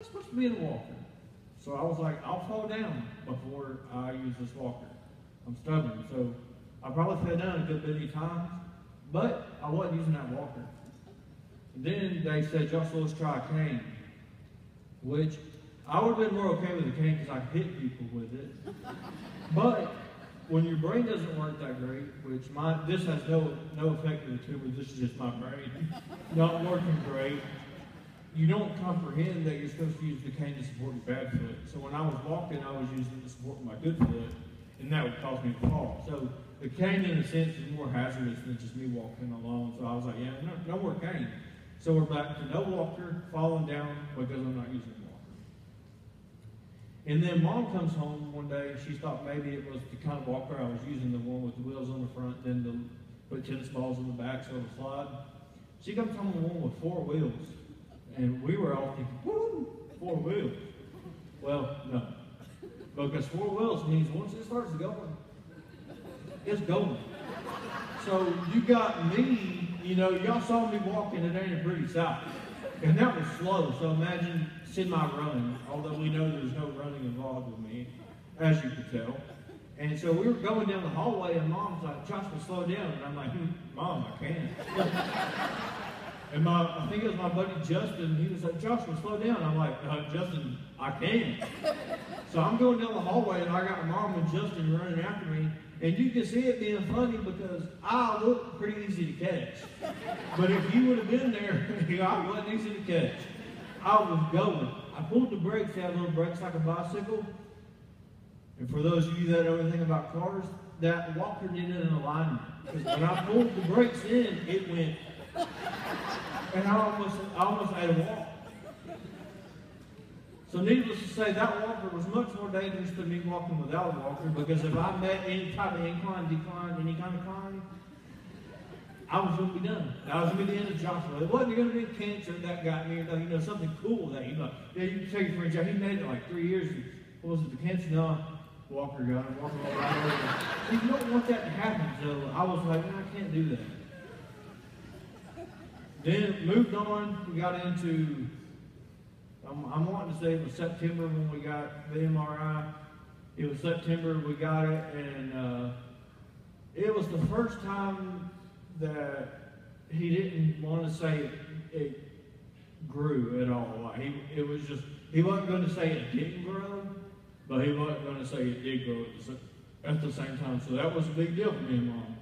I'm supposed to be in a walker. So I was like, I'll fall down before I use this walker. I'm stubborn. So I probably fell down a good many times, but I wasn't using that walker. And then they said, Joshua, let's try a cane, which I would have been more okay with a cane because I could hit people with it. But when your brain doesn't work that great, which this has no effect on the tumor, this is just my brain not working great, you don't comprehend that you're supposed to use the cane to support your bad foot. So when I was walking, I was using it to support my good foot, and that would cause me to fall. So the cane, in a sense, is more hazardous than just me walking alone. So I was like, yeah, no more cane. So we're back to no walker, falling down because I'm not using a walker. And then Mom comes home one day, and she thought maybe it was the kind of walker I was using, the one with the wheels on the front, then put tennis balls on the back so it'll slide. She comes home with one with 4 wheels. And we were all thinking, woo, 4 wheels. Well, no. Because 4 wheels means once it starts going, it's going. So you got me, y'all saw me walking, it ain't a pretty sight. And that was slow, so imagine semi-running, although we know there's no running involved with me, as you could tell. And so we were going down the hallway, and Mom's like, Joshua, slow down. And I'm like, Mom, I can't. And I think it was my buddy Justin, he was like, Joshua, slow down. I'm like, Justin, I can't. So I'm going down the hallway, and I got Mom and Justin running after me. And you can see it being funny because I look pretty easy to catch. But if you would have been there, I wasn't easy to catch. I was going. I pulled the brakes, they had little brakes like a bicycle. And for those of you that know anything about cars, that walker did it in alignment. Because when I pulled the brakes in, it went. And I almost had to walk. So needless to say, that walker was much more dangerous than me walking without a walker, because if I met any type of incline, decline, any kind of climb, I was going to be done. That was going to be the end of Joshua. It wasn't going to be cancer that got me, or something cool that you can tell your friends, he made it like 3 years. What was it, the cancer? No, walker got him, walking all right over. You don't want that to happen, so I was like, no, I can't do that. Then moved on, we got into, I'm wanting to say it was September when we got the MRI. It was September we got it, and it was the first time that he didn't want to say it grew at all. Like it was just, he wasn't going to say it didn't grow, but he wasn't going to say it did grow at the same time. So that was a big deal for me and Mom.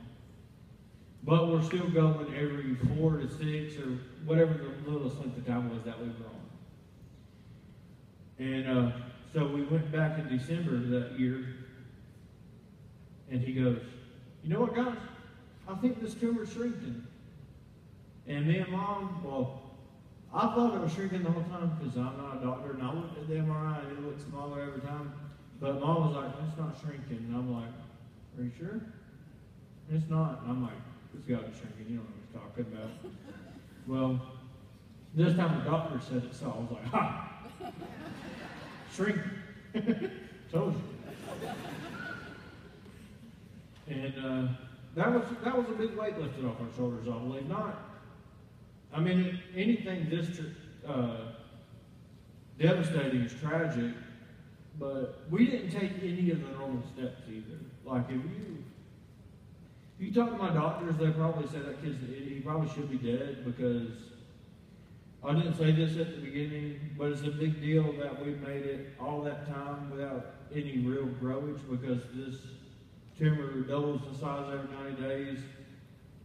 But we're still going every 4 to 6 or whatever the littlest length of time was that we were on. And so we went back in December of that year, and he goes, you know what, guys? I think this tumor's shrinking. And me and Mom, well, I thought it was shrinking the whole time because I'm not a doctor, and I looked at the MRI and it looked smaller every time. But Mom was like, it's not shrinking. And I'm like, are you sure? It's not. And I'm like, it's got to be shrinking. You don't know what he's talking about. Well, this time the doctor said it, so I was like, ha! Shrinking. Told you. And that was a big weight lifted off our shoulders, I believe. Anything this devastating is tragic, but we didn't take any of the normal steps either. Like if you talk to my doctors, they probably say that kid's an idiot. He probably should be dead, because I didn't say this at the beginning, but it's a big deal that we made it all that time without any real growage, because this tumor doubles the size every 90 days.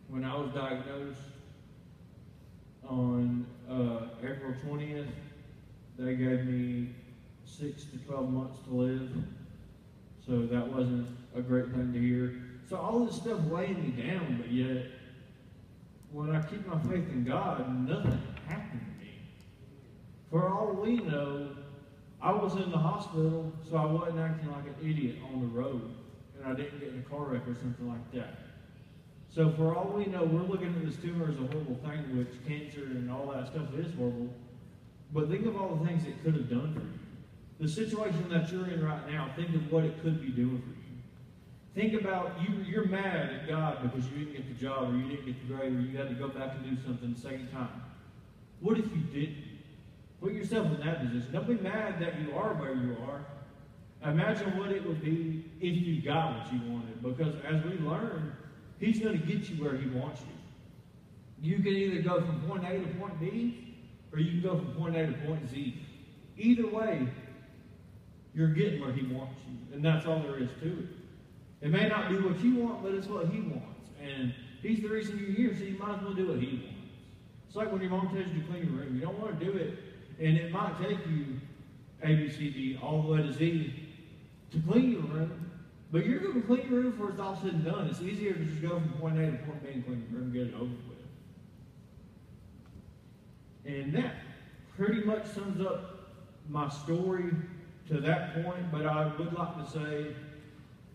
When I was diagnosed on April 20th, they gave me 6 to 12 months to live. So that wasn't a great thing to hear. So all this stuff weighing me down, but yet, when I keep my faith in God, nothing happened to me. For all we know, I was in the hospital, so I wasn't acting like an idiot on the road, and I didn't get in a car wreck or something like that. So for all we know, we're looking at this tumor as a horrible thing, which cancer and all that stuff is horrible. But think of all the things it could have done for you. The situation that you're in right now, think of what it could be doing for you. Think about, you're mad at God because you didn't get the job, or you didn't get the grade, or you had to go back and do something the second time. What if you didn't? Put yourself in that position. Don't be mad that you are where you are. Imagine what it would be if you got what you wanted. Because as we learn, He's going to get you where He wants you. You can either go from point A to point B, or you can go from point A to point Z. Either way, you're getting where He wants you. And that's all there is to it. It may not be what you want, but it's what He wants. And He's the reason you're here, so you might as well do what He wants. It's like when your mom tells you to clean your room. You don't want to do it, and it might take you A, B, C, D, all the way to Z to clean your room. But you're going to clean your room before it's all said and done. It's easier to just go from point A to point B and clean your room and get it over with. And that pretty much sums up my story to that point. But I would like to say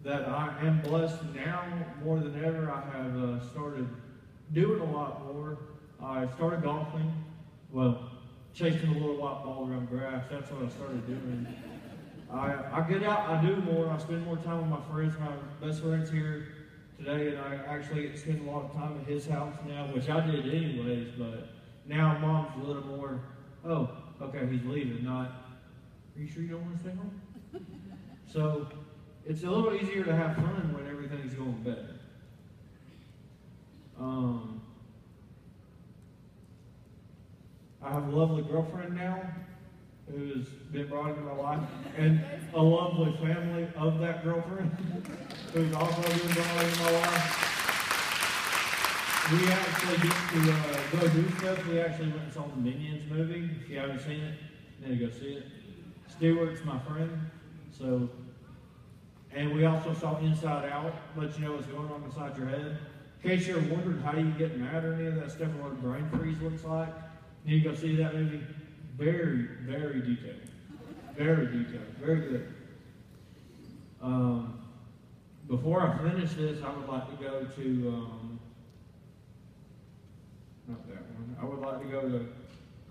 that I am blessed now more than ever. I have started doing a lot more. I started golfing. Well, chasing a little white ball around grass. That's what I started doing. I get out, I do more, I spend more time with my friends. My best friend's here today, and I actually get to spend a lot of time at his house now, which I did anyways, but now Mom's a little more, oh, okay, he's leaving, not, are you sure you don't want to stay home? So, it's a little easier to have fun when everything's going better. I have a lovely girlfriend now, who's been brought into my life, and a lovely family of that girlfriend, who's also been brought into my life. We actually get to go do stuff. We actually went and saw the Minions movie. If you haven't seen it, you need to go see it. Stewart's my friend, so, and we also saw Inside Out, let you know what's going on inside your head. In case you're wondering how you get mad or any of that stuff, or what a brain freeze looks like, you need to go see that movie. Very, very detailed. Very detailed. Very good. Before I finish this, I would like to go to, not that one. I would like to go to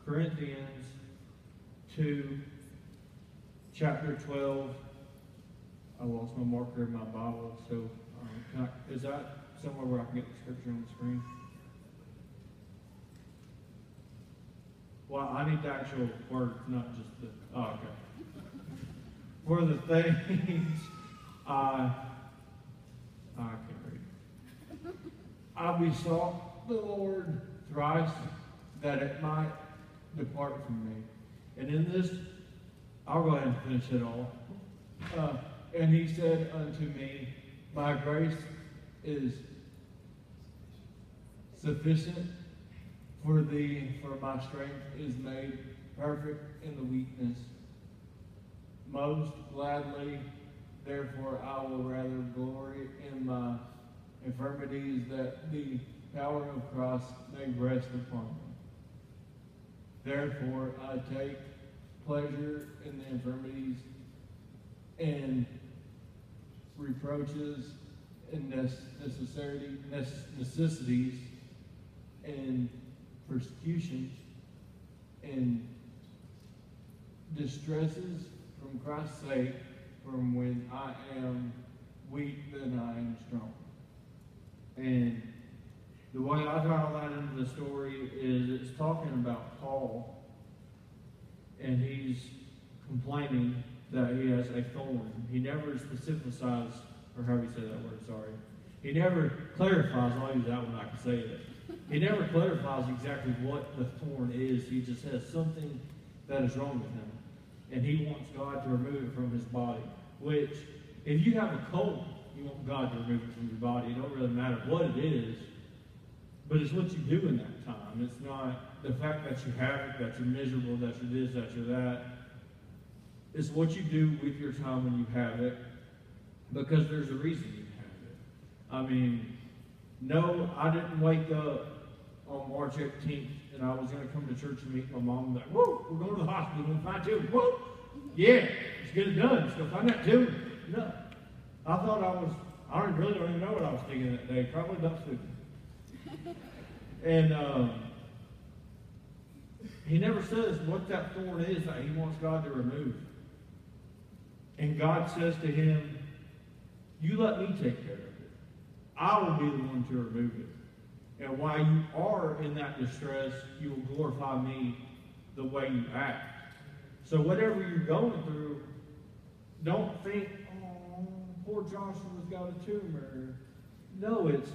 Corinthians 2, chapter 12. I lost my marker in my Bible, so is that somewhere where I can get the scripture on the screen? Well, I need the actual words, not just the... Oh, okay. For the things I can't read. I besought the Lord thrice that it might depart from me. And in this, I'll go ahead and finish it all. And He said unto me, my grace is sufficient for thee, for my strength is made perfect in the weakness. Most gladly, therefore, I will rather glory in my infirmities, that the power of Christ may rest upon me. Therefore, I take pleasure in the infirmities and reproaches and necessities and persecutions and distresses from Christ's sake, from when I am weak, then I am strong. And the way I draw that into the story is it's talking about Paul, and he's complaining that he has a thorn. He never specifies, or how do you say that word, sorry. He never clarifies, I'll use that one, I can say it. He never clarifies exactly what the thorn is. He just says something that is wrong with him. And he wants God to remove it from his body. Which, if you have a cold, you want God to remove it from your body. It don't really matter what it is, but it's what you do in that time. It's not the fact that you have it, that you're miserable, that you're this, that you're that. It's what you do with your time when you have it, because there's a reason you have it. I mean, no, I didn't wake up on March 18th and I was going to come to church and meet my mom and like, whoa, we're going to the hospital, we're going to find children. Whoa, yeah, let's get it done. Let's go find that children. No. I thought I really don't even know what I was thinking that day. Probably about food. And he never says what that thorn is that he wants God to remove. And God says to him, you let me take care of it. I will be the one to remove it. And while you are in that distress, you will glorify me the way you act. So whatever you're going through, don't think, oh, poor Joshua's got a tumor. No, it's,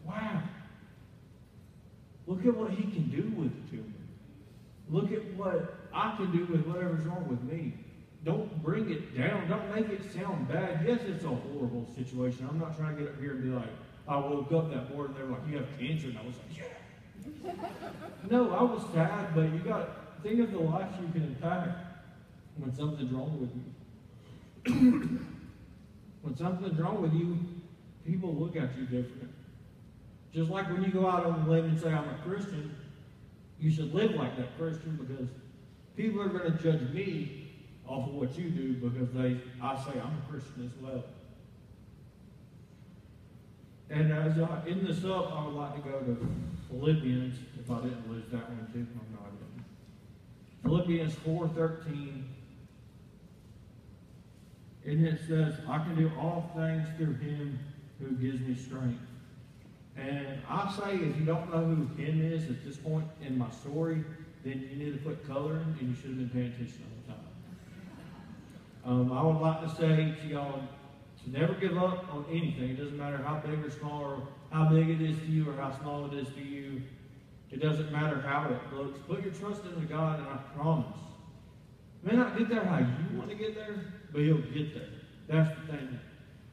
wow. Look at what he can do with the tumor. Look at what I can do with whatever's wrong with me. Don't bring it down. Don't make it sound bad. Yes, it's a horrible situation. I'm not trying to get up here and be like, I woke up that morning and they were like, you have cancer. And I was like, yeah. No, I was sad, but you got to think of the life you can impact when something's wrong with you. When something's wrong with you, people look at you different. Just like when you go out on the limb and say, I'm a Christian, you should live like that Christian, because people are going to judge me off of what you do because I say I'm a Christian as well. And as I end this up, I would like to go to Philippians, if I didn't lose that one too. I'm not in. Philippians 4:13. And it says, I can do all things through him who gives me strength. And I say, if you don't know who him is at this point in my story, then you need to put color in, and you should have been paying attention all the time. I would like to say to y'all to never give up on anything. It doesn't matter how big or small, or how big it is to you, or how small it is to you. It doesn't matter how it looks. Put your trust in God, and I promise. It may not get there how you want to get there, but he'll get there. That's the thing.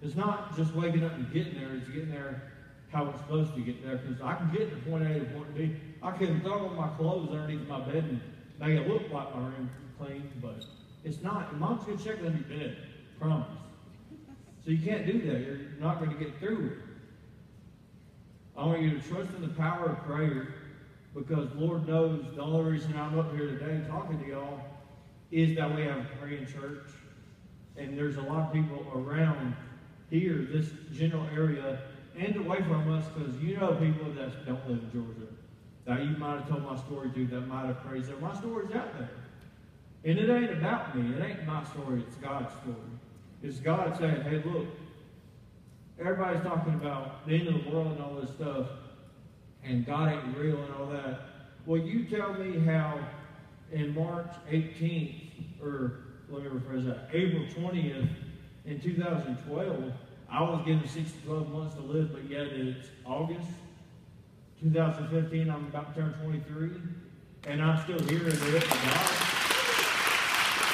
It's not just waking up and getting there. It's getting there how it's supposed to get there. Because I can get to point A to point B. I can throw my clothes underneath my bed and make it look like my room clean, but it's not. Your mom's going to check under your bed. Promise. So you can't do that. You're not going to get through it. I want you to trust in the power of prayer, because Lord knows the only reason I'm up here today talking to y'all is that we have a praying church. And there's a lot of people around here, this general area, and away from us, because you know people that don't live in Georgia that you might have told my story to, that might have praised them. My story's out there. And it ain't about me. It ain't my story. It's God's story. It's God saying, hey, look, everybody's talking about the end of the world and all this stuff, and God ain't real and all that. Well, you tell me how in March 18th, or let me rephrase that, April 20th in 2012, I was given 6 to 12 months to live, but yet it's August 2015, I'm about to turn 23, and I'm still here in the with God.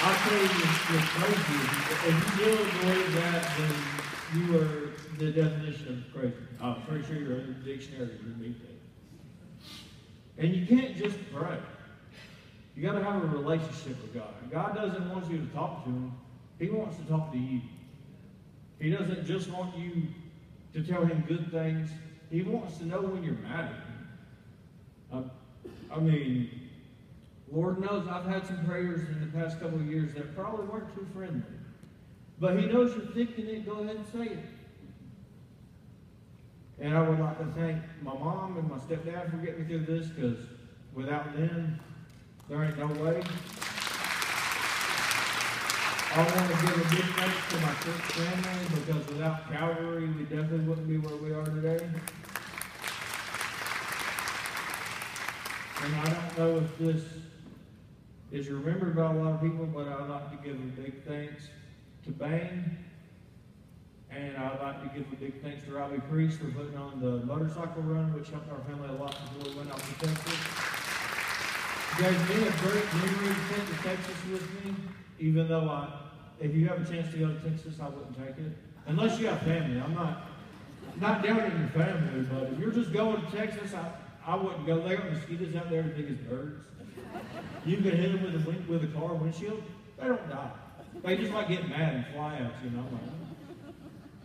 I'll tell you, you're crazy. If you really believe that, then you are the definition of crazy. I'm pretty sure you're in the dictionary to meet that. And you can't just pray. You got to have a relationship with God. God doesn't want you to talk to him. He wants to talk to you. He doesn't just want you to tell him good things. He wants to know when you're mad at him. I mean, Lord knows I've had some prayers in the past couple of years that probably weren't too friendly. But he knows you're thinking it. Go ahead and say it. And I would like to thank my mom and my stepdad for getting me through this, because without them, there ain't no way. I want to give a big thanks to my church family, because without Calvary, we definitely wouldn't be where we are today. And I don't know if this is remembered by a lot of people, but I'd like to give a big thanks to Bane. And I'd like to give a big thanks to Robbie Priest for putting on the motorcycle run, which helped our family a lot before we went out to Texas. You guys made a great memory to take to Texas with me, even though if you have a chance to go to Texas, I wouldn't take it. Unless you have family. I'm not down in your family, but if you're just going to Texas, I wouldn't go. They got mosquitoes out there as big as birds. You can hit them with a car windshield. They don't die. They just like get mad and fly out, you know.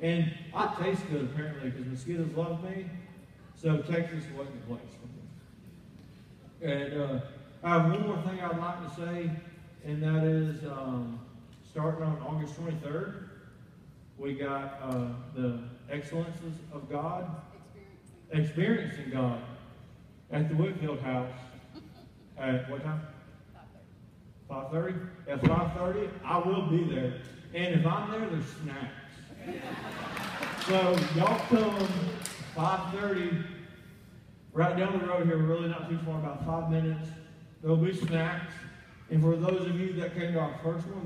And I taste good, apparently, because mosquitoes love me. So Texas wasn't the place for me. And I have one more thing I'd like to say, and that is starting on August 23rd, we got the Excellences of God, Experiencing God, at the Whitfield House at what time? 5:30? At 5:30, I will be there. And if I'm there, there's snacks. So y'all come 5:30, right down the road here, really not too far, about 5 minutes. There'll be snacks. And for those of you that came to our first one,